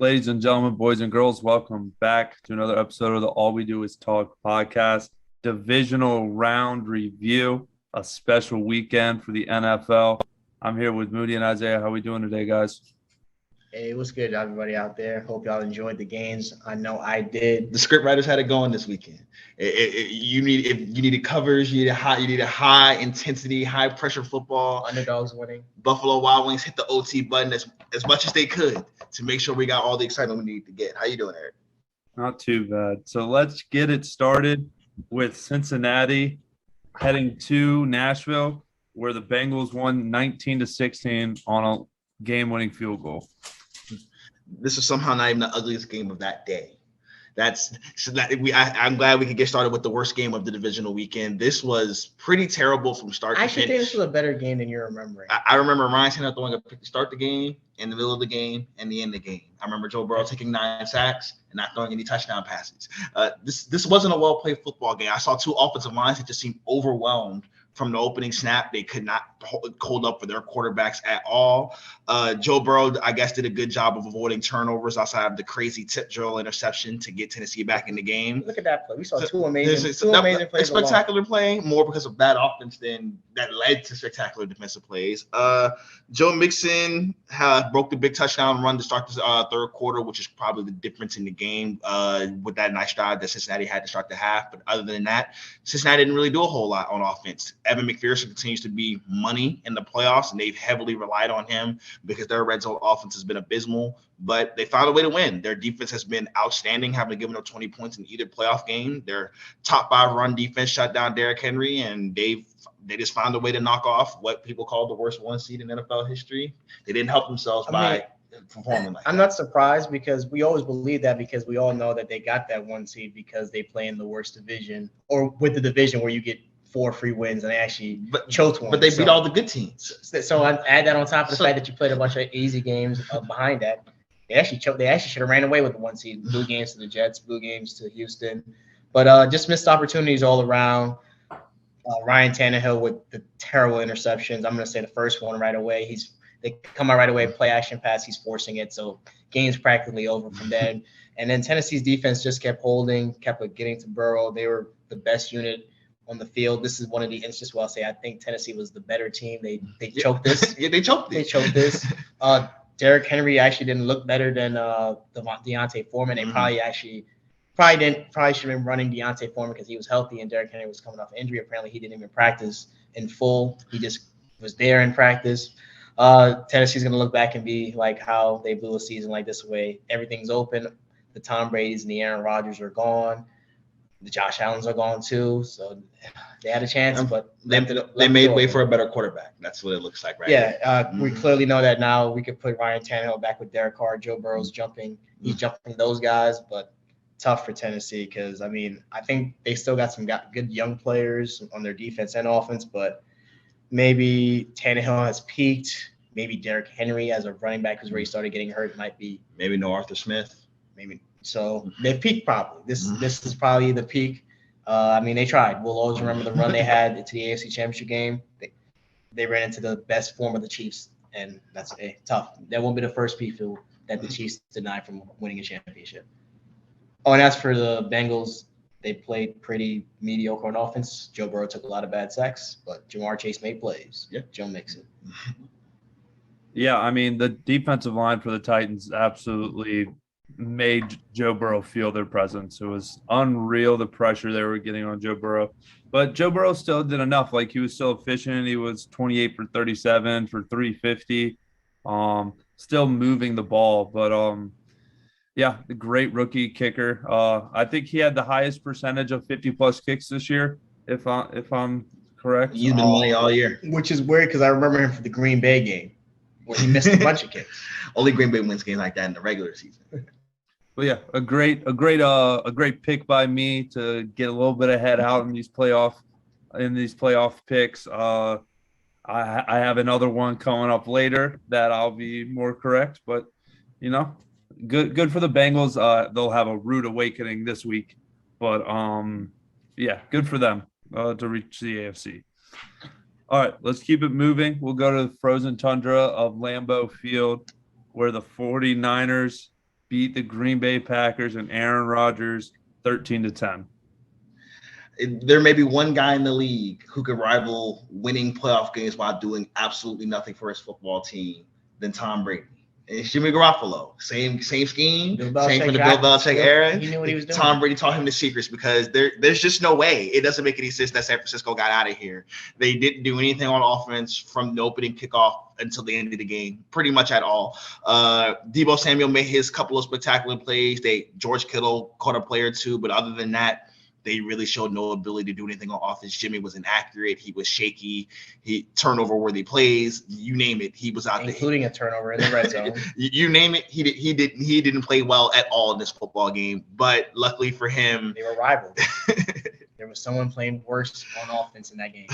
Ladies and gentlemen, boys and girls, welcome back to another episode of the All We Do Is Talk podcast, divisional round review, a special weekend for the NFL. I'm here with Moody and Isaiah. How are we doing today, guys? Hey, what's good, everybody out there? Hope y'all enjoyed the games. I know I did. The script writers had it going this weekend. If you needed covers, you needed high intensity, high pressure football. Underdogs winning. Buffalo Wild Wings hit the OT button as much as they could to make sure we got all the excitement we need to get. How you doing, Eric? Not too bad. So let's get it started with Cincinnati heading to Nashville, where the Bengals won 19-16 on a game-winning field goal. This is somehow not even the ugliest game of that day. I'm glad we could get started with the worst game of the divisional weekend. This was pretty terrible from start to finish. I actually think this was a better game than you're remembering. I remember Ryan Tannehill throwing a pick to start the game, in the middle of the game, and the end of the game. I remember Joe Burrow taking 9 sacks and not throwing any touchdown passes. This wasn't a well-played football game. I saw two offensive lines that just seemed overwhelmed from the opening snap. They could not hold up for their quarterbacks at all. Joe Burrow, I guess, did a good job of avoiding turnovers outside of the crazy tip drill interception to get Tennessee back in the game. Look at that play. We saw two amazing plays. Spectacular play, more because of bad offense than that led to spectacular defensive plays. Joe Mixon broke the big touchdown run to start the third quarter, which is probably the difference in the game with that nice drive that Cincinnati had to start the half. But other than that, Cincinnati didn't really do a whole lot on offense. Evan McPherson continues to be money in the playoffs, and they've heavily relied on him because their red zone offense has been abysmal. But they found a way to win. Their defense has been outstanding, having given up 20 points in either playoff game. Their top 5 run defense shut down Derrick Henry, and they just found a way to knock off what people call the worst 1 seed in NFL history. They didn't help themselves by performing like I'm not surprised because we always believe that because we all know that they got that 1 seed because they play in the worst division or with the division where you get 4 free wins and they actually choked one. But they beat all the good teams. So I add that on top of the fact that you played a bunch of easy games behind that. They actually choked. They actually should have ran away with the 1 seed. Blue games to the Jets, blue games to Houston. But just missed opportunities all around. Ryan Tannehill with the terrible interceptions. I'm going to say the first one right away. They come out right away, play action pass. He's forcing it. So game's practically over from then. And then Tennessee's defense just kept holding, kept getting to Burrow. They were the best unit on the field. This is one of the instances where I'll say I think Tennessee was the better team. They choked this. Yeah, they choked this. Derrick Henry actually didn't look better than Deontay Foreman. They probably should have been running Deontay Foreman because he was healthy and Derrick Henry was coming off injury. Apparently, he didn't even practice in full. He just was there in practice. Tennessee's going to look back and be like how they blew a season like this way. Everything's open. The Tom Brady's and the Aaron Rodgers are gone. The Josh Allens are gone too. So they had a chance, but they made way for a better quarterback. That's what it looks like right now. We clearly know that now. We could put Ryan Tannehill back with Derek Carr. Joe Burrow's jumping. He's jumping those guys, but tough for Tennessee because, I think they still got good young players on their defense and offense, but maybe Tannehill has peaked. Maybe Derrick Henry as a running back is where he started getting hurt. Might be. Maybe no Arthur Smith. Maybe. So they've peaked probably. This is probably the peak. They tried. We'll always remember the run they had into the AFC Championship game. They ran into the best form of the Chiefs, and that's tough. That won't be the first people that the Chiefs denied from winning a championship. Oh, and as for the Bengals, they played pretty mediocre on offense. Joe Burrow took a lot of bad sacks, but Jamar Chase made plays. Yeah. Joe Mixon. Yeah, the defensive line for the Titans absolutely made Joe Burrow feel their presence. It was unreal, the pressure they were getting on Joe Burrow. But Joe Burrow still did enough. Like, he was still efficient. He was 28 for 37 for 350. Still moving the ball. But, the great rookie kicker. I think he had the highest percentage of 50-plus kicks this year, if I'm correct. He's been money all year. Which is weird because I remember him for the Green Bay game where he missed a bunch of kicks. Only Green Bay wins games like that in the regular season. But yeah, a great pick by me to get a little bit ahead out in these playoff picks. I have another one coming up later that I'll be more correct, but good for the Bengals. They'll have a rude awakening this week, but good for them to reach the AFC. All right, let's keep it moving. We'll go to the frozen tundra of Lambeau Field, where the 49ers beat the Green Bay Packers and Aaron Rodgers 13-10. There may be one guy in the league who could rival winning playoff games while doing absolutely nothing for his football team than Tom Brady. It's Jimmy Garoppolo. Same scheme, same from the Bill Belichick era. He knew what he was doing. Tom Brady taught him the secrets because there's just no way. It doesn't make any sense that San Francisco got out of here. They didn't do anything on offense from the opening kickoff until the end of the game, pretty much at all. Deebo Samuel made his couple of spectacular plays. George Kittle caught a play or two, but other than that, they really showed no ability to do anything on offense. Jimmy was inaccurate. He was shaky. He turnover-worthy plays. You name it, he was out there, including a turnover in the red zone. You name it, he didn't play well at all in this football game. But luckily for him, they were rivals. There was someone playing worse on offense in that game.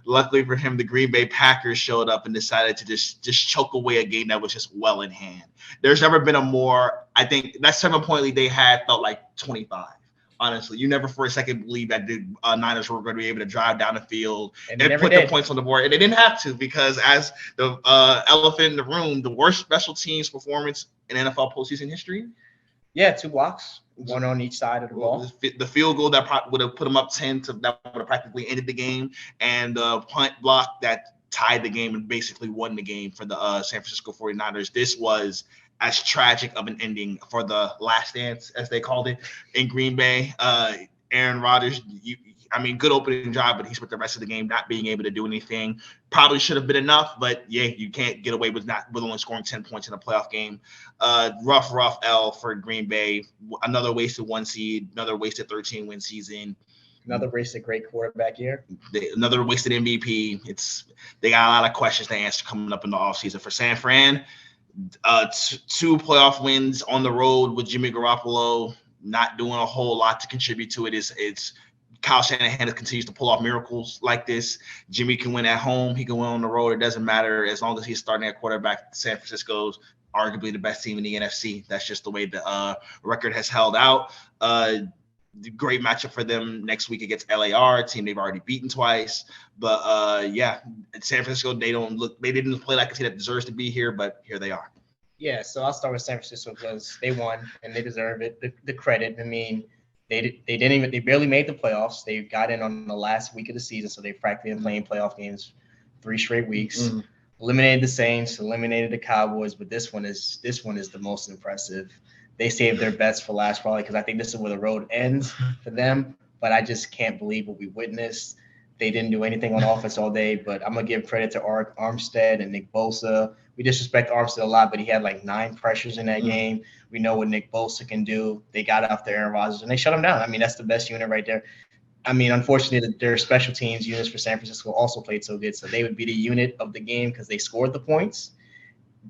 Luckily for him, the Green Bay Packers showed up and decided to just choke away a game that was just well in hand. There's never been I think that 7-point lead they had felt like 25. Honestly, you never for a second believed that the Niners were going to be able to drive down the field and put the points on the board. And they didn't have to, because as the elephant in the room, the worst special teams performance in NFL postseason history. Yeah, 2 blocks, one on each side of the ball. The field goal that would have put them up 10 that would have practically ended the game, and the punt block that tied the game and basically won the game for the San Francisco 49ers. This was as tragic of an ending for the last dance, as they called it, in Green Bay. Aaron Rodgers, good opening drive, but he spent the rest of the game not being able to do anything. Probably should have been enough, but yeah, you can't get away with only scoring 10 points in a playoff game. Rough L for Green Bay. Another wasted 1 seed, another wasted 13-win season. Another wasted great quarterback year. Another wasted MVP. They got a lot of questions to answer coming up in the offseason for San Fran. 2 playoff wins on the road with Jimmy Garoppolo not doing a whole lot to contribute to it. It's Kyle Shanahan continues to pull off miracles like this. Jimmy can win at home. He can win on the road. It doesn't matter as long as he's starting at quarterback. San Francisco's arguably the best team in the NFC. That's just the way the record has held out. Great matchup for them next week against LAR, a team they've already beaten twice. But San Francisco, they didn't play like a team that deserves to be here, but here they are. Yeah, so I'll start with San Francisco because they won and they deserve it. The credit. I mean, they barely made the playoffs. They got in on the last week of the season, so they practically been playing playoff games 3 straight weeks. Mm-hmm. Eliminated the Saints, eliminated the Cowboys, but this one is the most impressive. They saved their bets for last, probably because I think this is where the road ends for them. But I just can't believe what we witnessed. They didn't do anything on offense all day, but I'm going to give credit to Armstead and Nick Bosa. We disrespect Armstead a lot, but he had like 9 pressures in that game. We know what Nick Bosa can do. They got after Aaron Rodgers, and they shut him down. I mean, that's the best unit right there. I mean, unfortunately, their special teams units for San Francisco also played so good, so they would be the unit of the game because they scored the points.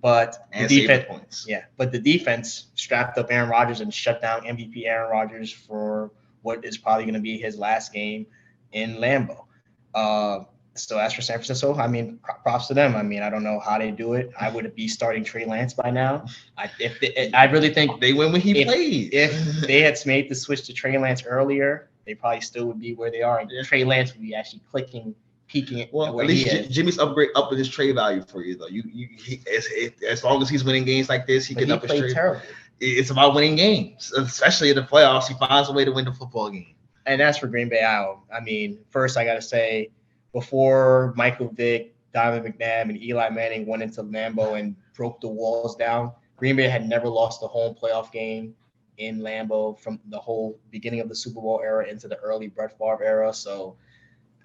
But the defense strapped up Aaron Rodgers and shut down MVP Aaron Rodgers for what is probably going to be his last game in Lambeau. So as for San Francisco, I mean, props to them. I mean, I don't know how they do it. I would be starting Trey Lance by now. I really think they win when he plays. If they had made the switch to Trey Lance earlier, they probably still would be where they are. And Trey Lance would be actually peaking. Well, at least Jimmy's up with his trade value for you, though. As long as he's winning games like this, he can up his trade. Terrible. It's about winning games, especially in the playoffs. He finds a way to win the football game. And that's for Green Bay. I mean, first I got to say, before Michael Vick, Donovan McNabb, and Eli Manning went into Lambeau and broke the walls down, Green Bay had never lost a home playoff game in Lambeau from the whole beginning of the Super Bowl era into the early Brett Favre era. So,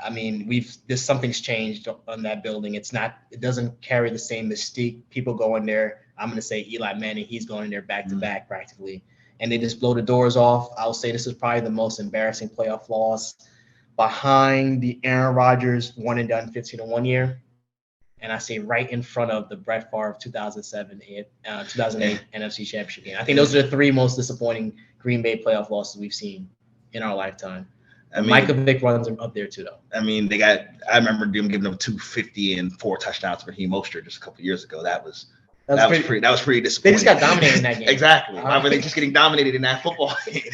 I mean, something's changed on that building. It doesn't carry the same mystique. People go in there. I'm going to say Eli Manning, he's going in there back to back practically. And they just blow the doors off. I'll say this is probably the most embarrassing playoff loss behind the Aaron Rodgers one and done 15-1 year. And I say right in front of the Brett Favre 2008 NFC Championship game. I think those are the 3 most disappointing Green Bay playoff losses we've seen in our lifetime. Michael Vick runs up there too, though. I mean, I remember them giving up 250 and 4 touchdowns for Raheem Mostert just a couple years ago. That was pretty disappointing. They just got dominated in that game. Exactly. Why were they just getting dominated in that football game?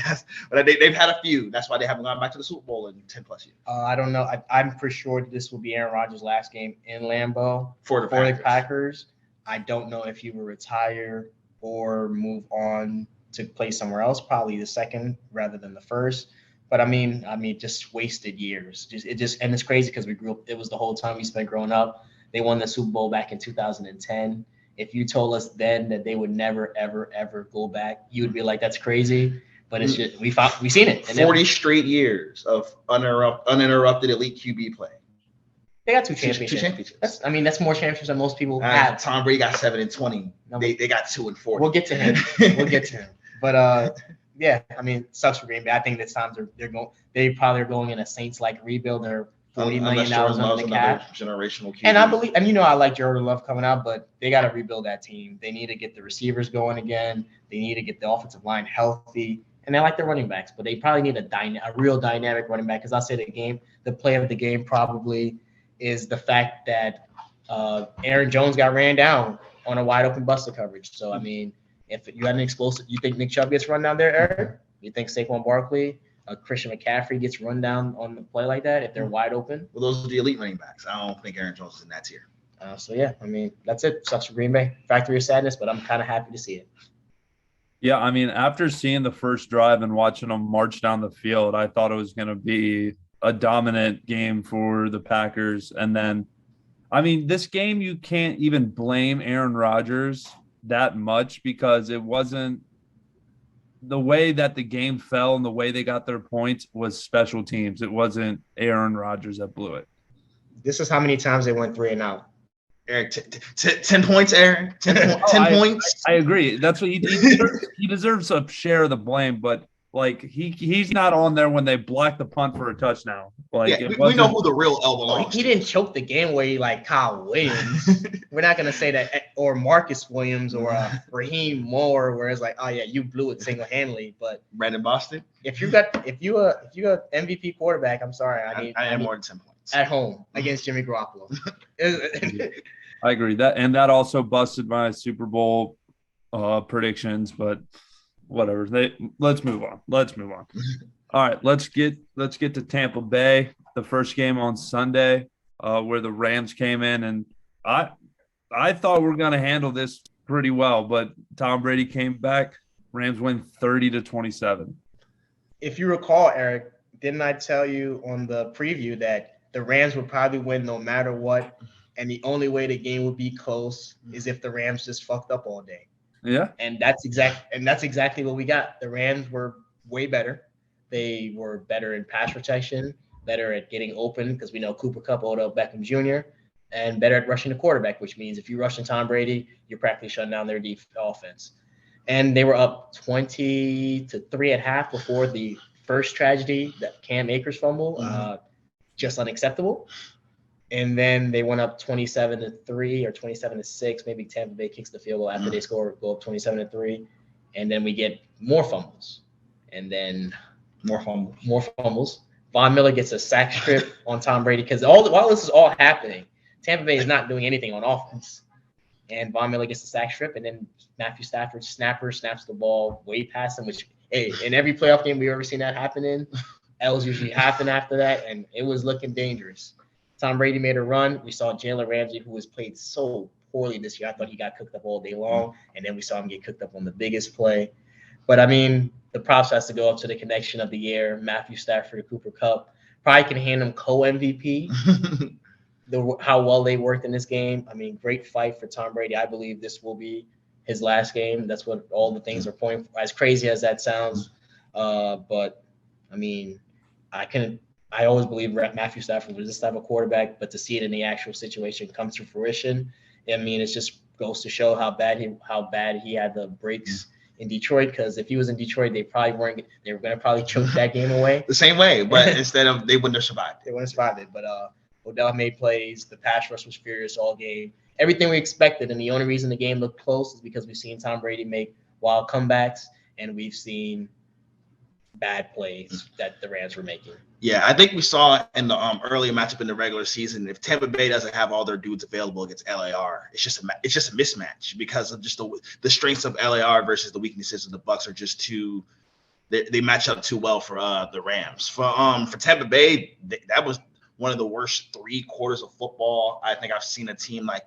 But they've had a few. That's why they haven't gone back to the Super Bowl in 10 plus years. I don't know. I'm for sure that this will be Aaron Rodgers' last game in Lambeau for the Packers. I don't know if he will retire or move on to play somewhere else, probably the second rather than the first. But I mean, just wasted years. And it's crazy because we grew up. It was the whole time we spent growing up. They won the Super Bowl back in 2010. If you told us then that they would never, ever, ever go back, you would be like, "That's crazy." But it's just we seen it. And 40 straight years of uninterrupted elite QB play. They got two championships. That's more championships than most people have. Tom Brady got 7 and 20. They got 2 and 40. We'll get to him. But yeah, I mean, sucks for Green Bay. I think this time they probably are going in a Saints-like rebuild. They're $40 million under the cap. Generational QB. And I believe, and I like Jordan Love coming out, but they got to rebuild that team. They need to get the receivers going again. They need to get the offensive line healthy. And they like their running backs, but they probably need a real dynamic running back. Because I'll say the play of the game probably is the fact that Aaron Jones got ran down on a wide open buster coverage. So, I mean, if you had an explosive, you think Nick Chubb gets run down there, Eric? You think Saquon Barkley, Christian McCaffrey gets run down on the play like that if they're wide open? Well, those are the elite running backs. I don't think Aaron Jones is in that tier. So, yeah, I mean, that's it. Sucks for Green Bay. Factory of sadness, but I'm kind of happy to see it. Yeah, I mean, after seeing the first drive and watching them march down the field, I thought it was going to be a dominant game for the Packers. And then, I mean, this game, you can't even blame Aaron Rodgers that much because it wasn't the way that the game fell and the way they got their points was special teams. It wasn't Aaron Rodgers that blew it. This is how many times they went 3 and out. Eric, 10 points, Aaron. 10 points. I agree. That's what he deserves. He deserves a share of the blame, but like he's not on there when they block the punt for a touchdown. Like we know who the real L belongs. He didn't choke the game away like Kyle Williams. We're not gonna say that, or Marcus Williams or Raheem Moore, where it's like, oh yeah, you blew it single handedly. But Brandon Boston. If you got MVP quarterback, I'm sorry, I had more than 10 points at home against Jimmy Garoppolo. I agree that also busted my Super Bowl predictions, but whatever. Let's move on. All right, let's get to Tampa Bay. The first game on Sunday, where the Rams came in, and I thought we were going to handle this pretty well, but Tom Brady came back. Rams win 30-27. If you recall, Eric, didn't I tell you on the preview that the Rams would probably win no matter what, and the only way the game would be close is if the Rams just fucked up all day? Yeah. And that's exactly what we got. The Rams were way better. They were better in pass protection, better at getting open because we know Cooper Kupp, Odell Beckham Jr., and better at rushing the quarterback, which means if you rush in Tom Brady, you're practically shutting down their offense. And they were up 20-3 at half before the first tragedy, that Cam Akers fumble, just unacceptable. And then they went up 27-3 or 27-6. Maybe Tampa Bay kicks the field goal after they go up 27-3. And then we get more fumbles. And then more fumbles. Von Miller gets a sack strip on Tom Brady because while this is all happening, Tampa Bay is not doing anything on offense. And Von Miller gets a sack strip, and then Matthew Stafford snaps the ball way past him, which, hey, in every playoff game we've ever seen that happen in, L's usually happen after that, and it was looking dangerous. Tom Brady made a run. We saw Jalen Ramsey, who has played so poorly this year. I thought he got cooked up all day long, and then we saw him get cooked up on the biggest play. But, I mean, the props has to go up to the connection of the year, Matthew Stafford, Cooper Kupp. Probably can hand him co-MVP, how well they worked in this game. I mean, great fight for Tom Brady. I believe this will be his last game. That's what all the things are pointing for, as crazy as that sounds. But, I mean, I always believe Matthew Stafford was this type of quarterback, but to see it in the actual situation come to fruition, I mean, it just goes to show how bad he had the breaks in Detroit. Because if he was in Detroit, they were going to probably choke that game away the same way, but instead of they wouldn't have survived. They wouldn't have survived it. But Odell made plays. The pass rush was furious all game. Everything we expected, and the only reason the game looked close is because we've seen Tom Brady make wild comebacks, and we've seen bad plays that the Rams were making. Yeah, I think we saw in the earlier matchup in the regular season, if Tampa Bay doesn't have all their dudes available against LAR, it's just a mismatch because of just the strengths of LAR versus the weaknesses of the Bucs are just too. They match up too well for the Rams. For Tampa Bay, that was one of the worst 3 quarters of football I think I've seen a team like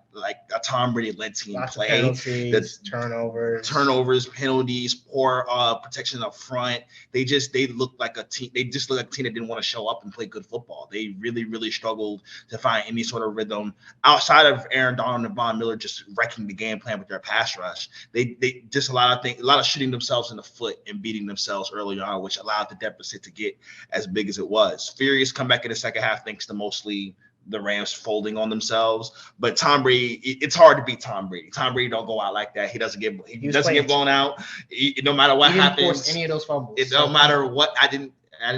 a Tom Brady-led team Lots play. of penalties, turnovers, penalties, poor protection up front. They look like a team. They just look like a team that didn't want to show up and play good football. They really, really struggled to find any sort of rhythm outside of Aaron Donald and Von Miller just wrecking the game plan with their pass rush. They just a lot of shooting themselves in the foot and beating themselves early on, which allowed the deficit to get as big as it was. Furious comeback in the second half thanks to mostly the Rams folding on themselves. But Tom Brady, it's hard to beat Tom Brady. Tom Brady don't go out like that. He doesn't get blown out. No matter what happens. He didn't force any of those fumbles. It don't matter what. I didn't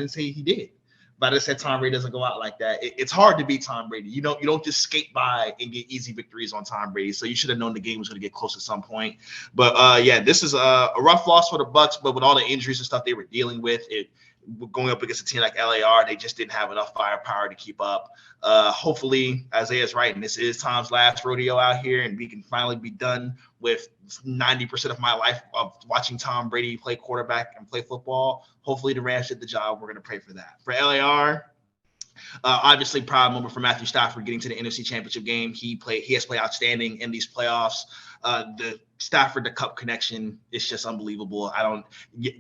say he did. But I said Tom Brady doesn't go out like that. It's hard to beat Tom Brady. You don't just skate by and get easy victories on Tom Brady. So you should have known the game was going to get close at some point. But this is a rough loss for the Bucs. But with all the injuries and stuff they were dealing with, going up against a team like LAR, they just didn't have enough firepower to keep up. Hopefully, Isaiah's right, and this is Tom's last rodeo out here, and we can finally be done with 90% of my life of watching Tom Brady play quarterback and play football. Hopefully, the Rams did the job. We're going to pray for that. For LAR, obviously, proud moment for Matthew Stafford getting to the NFC Championship game. He has played outstanding in these playoffs. The Stafford to Cup connection is just unbelievable.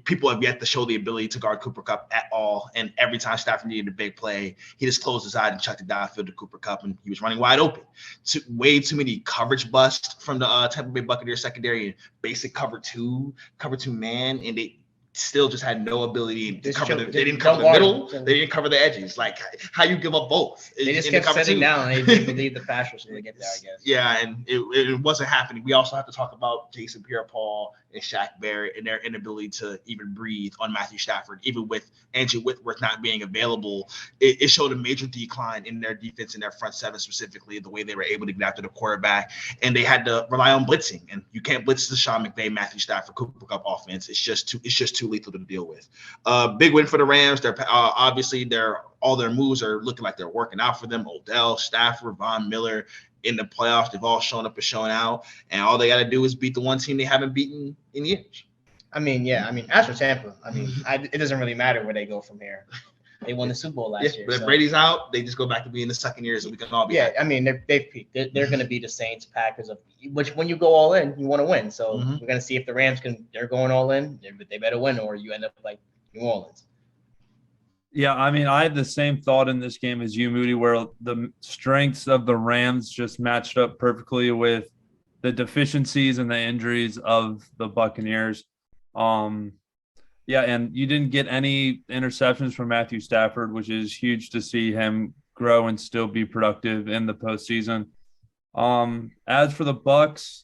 People have yet to show the ability to guard Cooper Kupp at all. And every time Stafford needed a big play, he just closed his eye and chucked it downfield to Cooper Kupp, and he was running wide open. Way too many coverage busts from the Tampa Bay Buccaneers secondary and basic cover two man, and they still just had no ability to cover they didn't cover the middle, they didn't cover the edges. Like, how you give up both? They just kept sitting down. They didn't believe the pass rush to get there, I guess. Yeah, and it wasn't happening. We also have to talk about Jason Pierre-Paul and Shaq Barrett and their inability to even breathe on Matthew Stafford. Even with Andrew Whitworth not being available, it showed a major decline in their defense and their front seven, specifically the way they were able to get after the quarterback. And they had to rely on blitzing. And you can't blitz the Sean McVay, Matthew Stafford, Cooper Kupp offense. It's just too lethal to deal with. Big win for the Rams. They're obviously all their moves are looking like they're working out for them. Odell, Stafford, Von Miller in the playoffs, they've all shown up and shown out, and all they got to do is beat the one team they haven't beaten in years. As for Tampa, it doesn't really matter where they go from here. They won the Super Bowl last year. But if Brady's out, they just go back to being the second year, so we can all be happy. They've peaked. They're going to be the Saints, Packers, which when you go all in, you want to win. So we're going to see if the Rams they're going all in. They better win, or you end up like New Orleans. Yeah, I had the same thought in this game as you, Moody, where the strengths of the Rams just matched up perfectly with the deficiencies and the injuries of the Buccaneers. And you didn't get any interceptions from Matthew Stafford, which is huge to see him grow and still be productive in the postseason. As for the Bucs,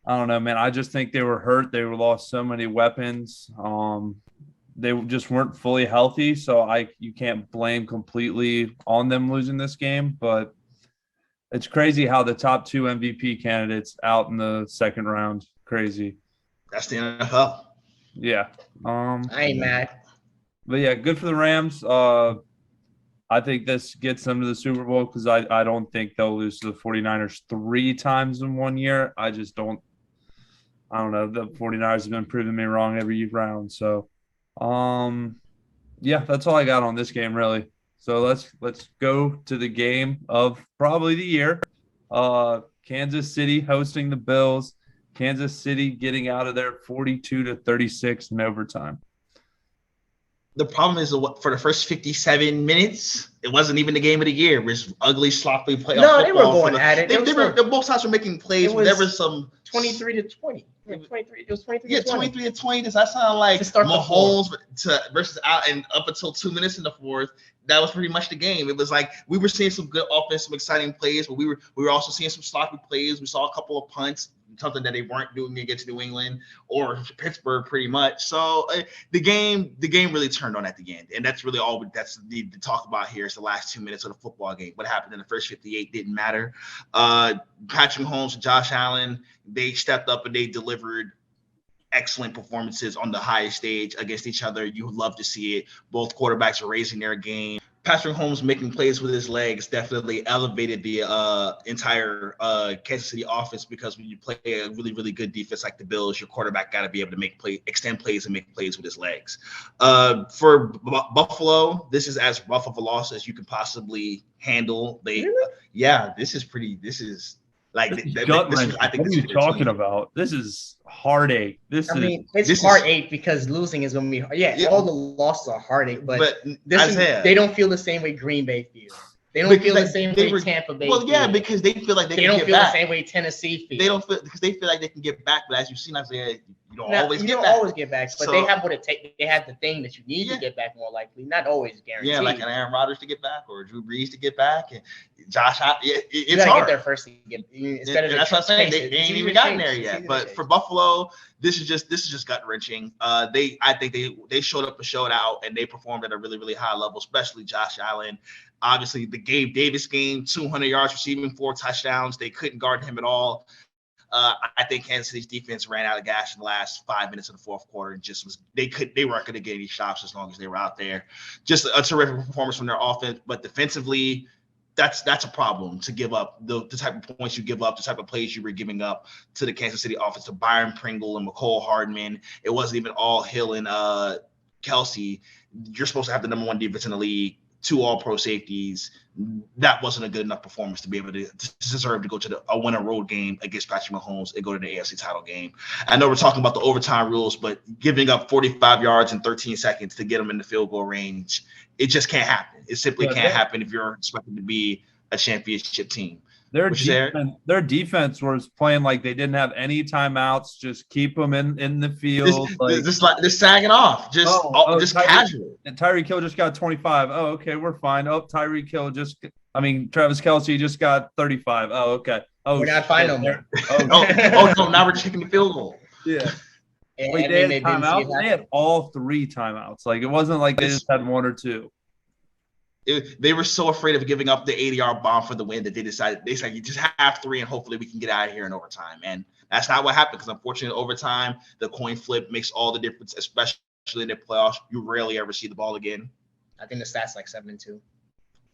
I don't know, man. I just think they were hurt. They lost so many weapons. They just weren't fully healthy, so you can't blame completely on them losing this game. But it's crazy how the top 2 MVP candidates out in the second round. Crazy. That's the NFL. Yeah. I ain't mad. But yeah, good for the Rams. I think this gets them to the Super Bowl because I don't think they'll lose to the 49ers 3 times in 1 year. I don't know. The 49ers have been proving me wrong every round. So that's all I got on this game, really. So let's go to the game of probably the year. Kansas City hosting the Bills. Kansas City getting out of there 42-36 in overtime. The problem is for the first 57 minutes, it wasn't even the game of the year. It was ugly, sloppy playoff. No, they were going at it. Both sides were making plays. There was some 23-20. It was 23-20. Yeah, 23-20. Does that sound like Mahomes versus out and up until 2 minutes in the fourth? That was pretty much the game. It was like we were seeing some good offense, some exciting plays, but we were also seeing some sloppy plays. We saw a couple of punts, something that they weren't doing against New England or Pittsburgh, pretty much. So the game really turned on at the end, and that's really all that's need to talk about here. Is the last 2 minutes of the football game. What happened in the first 58 didn't matter. Patrick Mahomes and Josh Allen, they stepped up and they delivered excellent performances on the highest stage against each other. You would love to see it. Both quarterbacks are raising their game. Patrick Mahomes making plays with his legs definitely elevated the entire Kansas City offense, because when you play a really, really good defense like the Bills, your quarterback got to be able to extend plays and make plays with his legs. For Buffalo, this is as rough of a loss as you can possibly handle. This is like gut wrenching. What are you talking about? This is heartache. It's heartache because losing is going to be all the losses are heartache, but they don't feel the same way Green Bay feels. They don't feel the same way Tampa Bay. Well, yeah, because they feel like they don't feel the same way Tennessee feels. They don't feel because they feel like they can get back, but as you've seen, Isaiah, you don't always get back. But they have what it takes. They have the thing that you need to get back more likely. Not always guaranteed. Yeah, like an Aaron Rodgers to get back or Drew Brees to get back, and Josh. It's hard. Get there first. It's better. That's what I'm saying. They ain't even gotten there yet. But for Buffalo, this is just gut wrenching. I think they showed up and showed out, and they performed at a really, really high level, especially Josh Allen. Obviously, the Gabe Davis game, 200 yards receiving, 4 touchdowns. They couldn't guard him at all. I think Kansas City's defense ran out of gas in the last 5 minutes of the fourth quarter and they weren't going to get any shots as long as they were out there. Just a terrific performance from their offense, but defensively, that's a problem to give up the type of points you give up, the type of plays you were giving up to the Kansas City offense, to Byron Pringle and McCole Hardman. It wasn't even all Hill and Kelsey. You're supposed to have the number 1 defense in the league, 2 all-pro safeties. That wasn't a good enough performance to be able to deserve to go to a win a road game against Patrick Mahomes and go to the AFC title game. I know we're talking about the overtime rules, but giving up 45 yards in 13 seconds to get them in the field goal range, it just can't happen. It simply can't happen if you're expected to be a championship team. Their defense was playing like they didn't have any timeouts. Just keep them in the field. Just sagging off. Just casual. And Tyreek Hill just got 25. Oh, okay, we're fine. Oh, Tyreek Hill Travis Kelce just got 35. Oh, okay. Oh, we're not fine no more. No, now we're checking the field goal. Yeah. Wait, they had timeouts? They had all 3 timeouts. Like, it wasn't like they just had 1 or 2. They were so afraid of giving up the 80-yard bomb for the win that they said you just have 3 and hopefully we can get out of here in overtime. And that's not what happened, because unfortunately in overtime, the coin flip makes all the difference, especially in the playoffs. You rarely ever see the ball again. I think the stats like 7-2.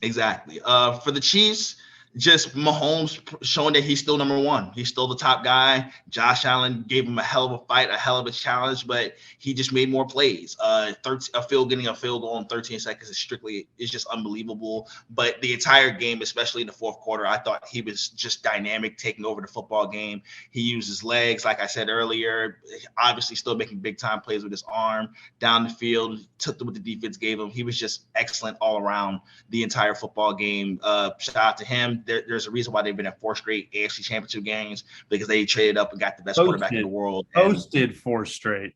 Exactly. For the Chiefs, just Mahomes showing that he's still number 1. He's still the top guy. Josh Allen gave him a hell of a fight, a hell of a challenge, but he just made more plays. Getting a field goal in 13 seconds is just unbelievable. But the entire game, especially in the fourth quarter, I thought he was just dynamic, taking over the football game. He used his legs, like I said earlier, obviously still making big time plays with his arm down the field, took what the defense gave him. He was just excellent all around the entire football game. Shout out to him. There's a reason why they've been in 4 straight AFC Championship games, because they traded up and got the best quarterback in the world. Hosted 4 straight.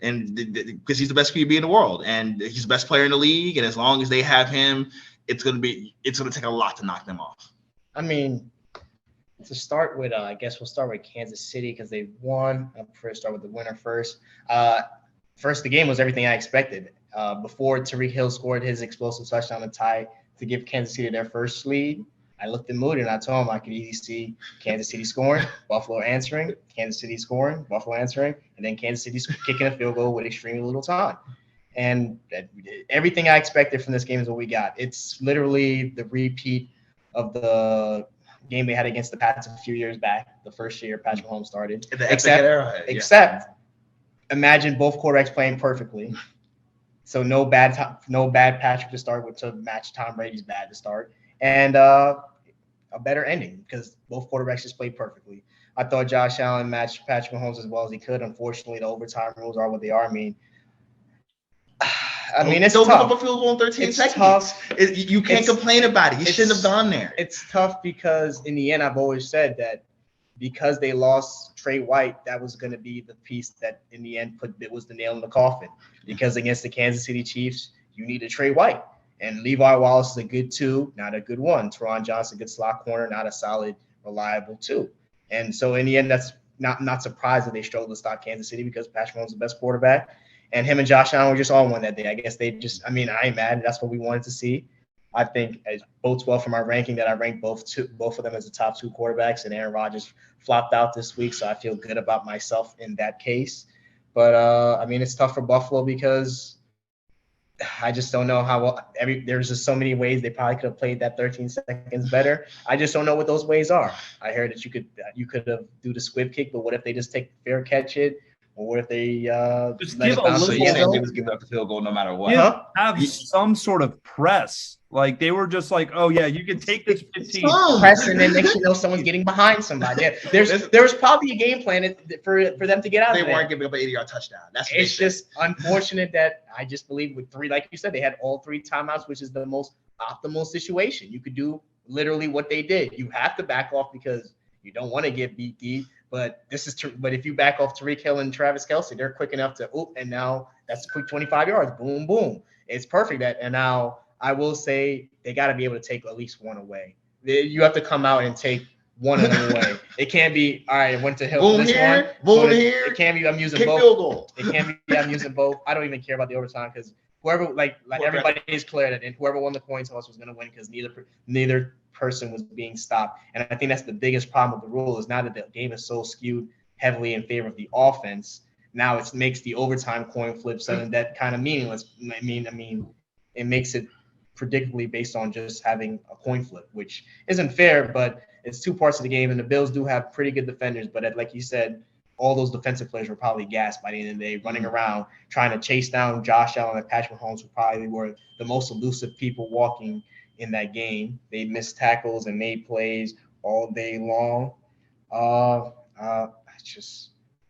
And because he's the best QB in the world, and he's the best player in the league. And as long as they have him, it's going to take a lot to knock them off. I mean, to start with, I guess we'll start with Kansas City because they won. I'm first start with the winner first. First, the game was everything I expected. Before Tyreek Hill scored his explosive touchdown to tie to give Kansas City their first lead, I looked at Moody and I told him I could easily see Kansas City scoring, Buffalo answering, Kansas City scoring, Buffalo answering, and then Kansas City kicking a field goal with extremely little time. And everything I expected from this game is what we got. It's literally the repeat of the game they had against the Pats a few years back, the first year Patrick Mahomes started. Except imagine both quarterbacks playing perfectly. So no bad Patrick to start with to match Tom Brady's bad to start, and a better ending because both quarterbacks just played perfectly. I thought Josh Allen matched Patrick Mahomes as well as he could. Unfortunately, the overtime rules are what they are. I mean, it's don't tough. Give up a field goal in 13 it's seconds. Tough. You can't complain about it. You shouldn't have gone there. It's tough because in the end, I've always said that because they lost Trey White, that was going to be the piece that in the end was the nail in the coffin. Because against the Kansas City Chiefs, you need a Trey White. And Levi Wallace is a good 2, not a good 1. Teron Johnson, good slot corner, not a solid, reliable 2. And so in the end, that's not surprised that they struggled to stop Kansas City because Patrick Mahomes is the best quarterback. And him and Josh Allen were just all one that day. I guess I ain't mad. That's what we wanted to see. I think it bodes well for my ranking that I ranked both of them as the top 2 quarterbacks, and Aaron Rodgers flopped out this week, so I feel good about myself in that case. But, it's tough for Buffalo because I just don't know how well there's just so many ways they probably could have played that 13 seconds better. I just don't know what those ways are. I heard that you could have do the squib kick, but what if they just take fair catch it? Or what if they Just let give it a bounce So to little the you end saying zone? they was giving up the field goal no matter what? Huh? Have some sort of press. Like they were just like, oh yeah, you can take this 15. Press, and then next you know someone's getting behind somebody. There's probably a game plan for them to get out They of there. weren't giving up an 80-yard touchdown. That's what It's just unfortunate that I just believe with three, like you said, they had all 3 timeouts, which is the most optimal situation. You could do literally what they did. You have to back off because you don't want to get beat deep. But but if you back off Tariq Hill and Travis Kelce, they're quick enough to and now that's a quick 25 yards. Boom, boom. It's perfect. And now I will say they got to be able to take at least one away. You have to come out and take one of them away. It can't be all right. I went to Hill boom for this here, one. boom here. It can't be. I'm using Kick both. field goal. It can't be. I'm using both. I don't even care about the overtime because whoever everybody is clear that and whoever won the coin toss was going to win because neither person was being stopped. And I think that's the biggest problem with the rule is now that the game is so skewed heavily in favor of the offense. Now it makes the overtime coin flip something that kind of meaningless. I mean, it makes it predictably based on just having a coin flip, which isn't fair, but it's 2 parts of the game. And the Bills do have pretty good defenders, but like you said, all those defensive players were probably gassed by the end of the day, running around trying to chase down Josh Allen and Patrick Mahomes, who probably were the most elusive people walking in that game. They missed tackles and made plays all day long.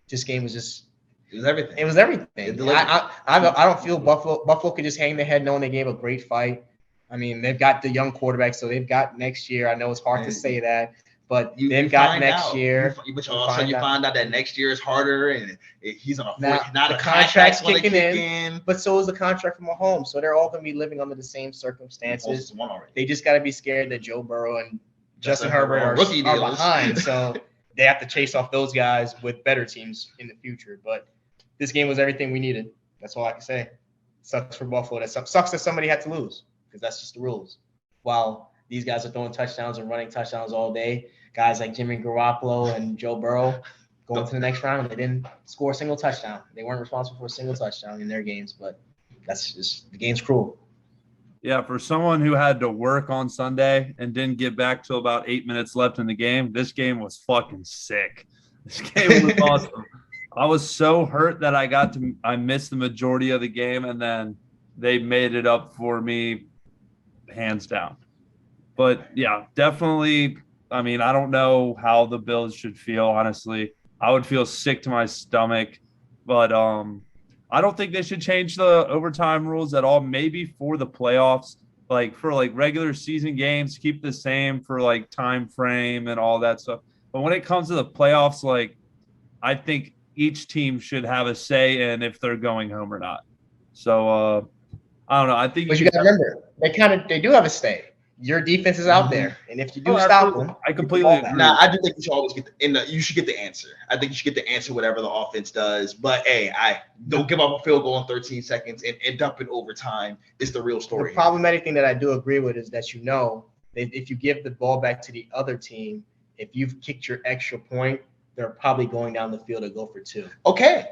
This game was just. It was everything. It was everything. I don't feel Buffalo could just hang their head knowing they gave a great fight. I mean, they've got the young quarterback, so they've got next year. I know it's hard to say that, but they've got next year. But also you find out that next year is harder, and he's on the contract's kicking in. But so is the contract from Mahomes, so they're all going to be living under the same circumstances. They just got to be scared that Joe Burrow and Justin Herbert are behind, so they have to chase off those guys with better teams in the future. But this game was everything we needed. That's all I can say. Sucks for Buffalo. That sucks that somebody had to lose because that's just the rules. While these guys are throwing touchdowns and running touchdowns all day, guys like Jimmy Garoppolo and Joe Burrow going to the next round, they didn't score a single touchdown. They weren't responsible for a single touchdown in their games, but that's just the game's cruel. Yeah, for someone who had to work on Sunday and didn't get back till about 8 minutes left in the game, this game was fucking sick. This game was awesome. I was so hurt that I missed the majority of the game, and then they made it up for me hands down. But yeah, definitely. I mean, I don't know how the Bills should feel, honestly. I would feel sick to my stomach, but I don't think they should change the overtime rules at all. Maybe for the playoffs, like for like regular season games, keep the same for like time frame and all that stuff. But when it comes to the playoffs, like I think each team should have a say in if they're going home or not. So I don't know. I think, but you got to remember, they do have a say. Your defense is out there, and if you do stop them, I completely agree. Nah, I do think you should always you should get the answer. I think you should get the answer whatever the offense does. But hey, I don't give up a field goal in 13 seconds and end up in overtime is the real story. The problematic thing that I do agree with is that if you give the ball back to the other team, if you've kicked your extra point, they're probably going down the field to go for 2. Okay.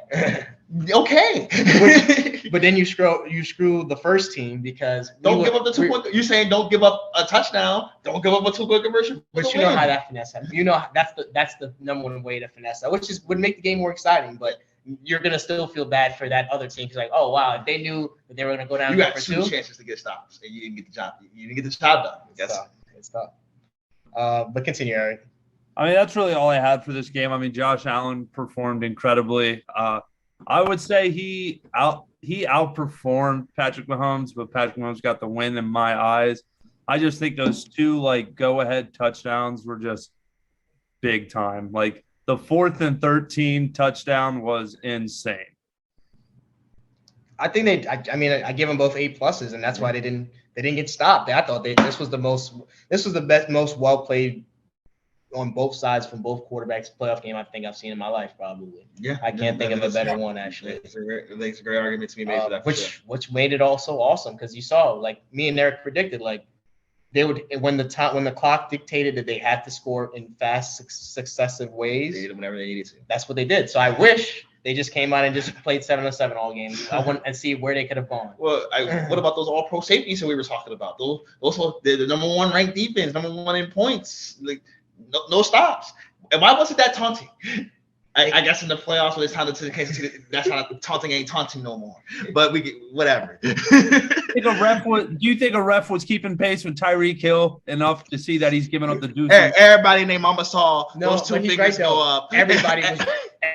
But then you screw the first team because don't give up the 2-point. You're saying don't give up a touchdown. Don't give up a 2-point conversion. But you know how that finesse happens. You know that's the number one way to finesse that, which would make the game more exciting. But you're gonna still feel bad for that other team because like, oh wow, if they knew that they were gonna go down, you got 2 chances to get stops and you didn't get the job. You didn't get the job done. It's tough. But continue, Eric. I mean, that's really all I had for this game. I mean, Josh Allen performed incredibly. I would say he outperformed Patrick Mahomes, but Patrick Mahomes got the win in my eyes. I just think those 2 like go-ahead touchdowns were just big time. Like the 4th and 13 touchdown was insane. I think I give them both A+, and that's why they didn't get stopped. I thought this was the best, most well played on both sides from both quarterbacks playoff game I think I've seen in my life probably. Yeah, I can't think of a better one actually. It's a great argument to be made for that. Which made it all so awesome because you saw like me and Eric predicted like they would when the clock dictated that they had to score in fast successive ways. They did it whenever they needed to. That's what they did. So I wish They just came out and just played 7-on-7 all games. I want to see where they could have gone. Well, what about those all-pro safeties that we were talking about? Those they're the number one ranked defense, number one in points. Like no stops. And why wasn't that taunting? I guess in the playoffs when it's time to the Kansas City, that's not taunting ain't taunting no more. But whatever. Do you think a ref was keeping pace with Tyreek Hill enough to see that he's giving up the deuce? Everybody named Mama saw those two fingers go up.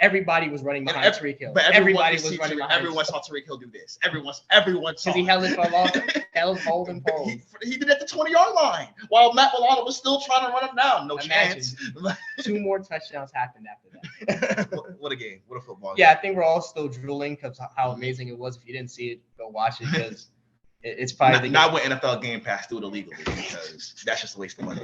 Everybody was running behind Tyreek Hill. But everybody was running behind. Everyone saw Tyreek Hill do this. Everyone saw. Because he held it for a long time. Holding pole. He did it at the 20-yard line while Matt Milano was still trying to run him down. No chance. 2 more touchdowns happened after that. What a game. What a football game. Yeah, I think we're all still drooling because how amazing it was. If you didn't see it, go watch it because it's probably not when NFL Game Pass do it illegally because that's just a waste of money.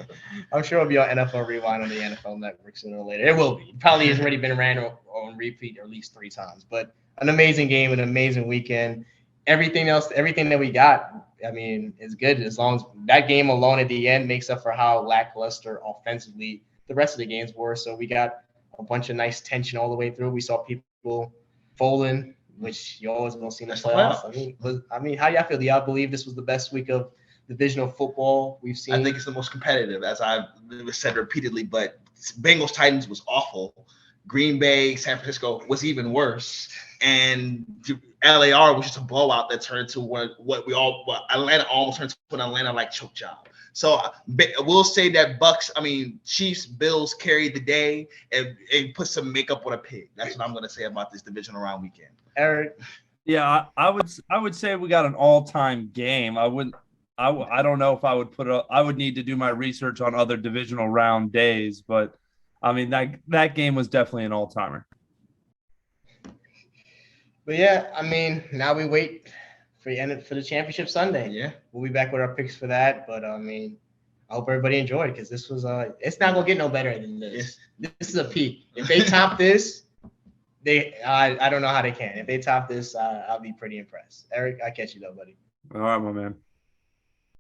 I'm sure it'll be on NFL Rewind on the NFL Network sooner or later. It will be. It probably has already been ran on repeat at least 3 times. But an amazing game, an amazing weekend. Everything that we got, I mean, is good as long as that game alone at the end makes up for how lackluster offensively the rest of the games were. So we got a bunch of nice tension all the way through. We saw people folding, which you always don't see in the playoffs. I mean, how y'all feel? Do y'all believe this was the best week of divisional football we've seen? I think it's the most competitive, as I've said repeatedly. But Bengals Titans was awful. Green Bay San Francisco was even worse, and LAR was just a blowout that turned to what Atlanta almost turned to an Atlanta-like choke job. So we'll say that Chiefs, Bills carried the day and put some makeup on a pig. That's what I'm going to say about this divisional round weekend. Eric? Yeah, I would say we got an all-time game. I don't know if I would I would need to do my research on other divisional round days, but I mean that game was definitely an all-timer. But yeah, I mean, now we wait for the championship Sunday. Yeah, we'll be back with our picks for that. But I mean, I hope everybody enjoyed because this was it's not gonna get no better than this. This is a peak. If they top this, I don't know how they can. If they top this, I'll be pretty impressed. Eric, I catch you though, buddy. All right, my man.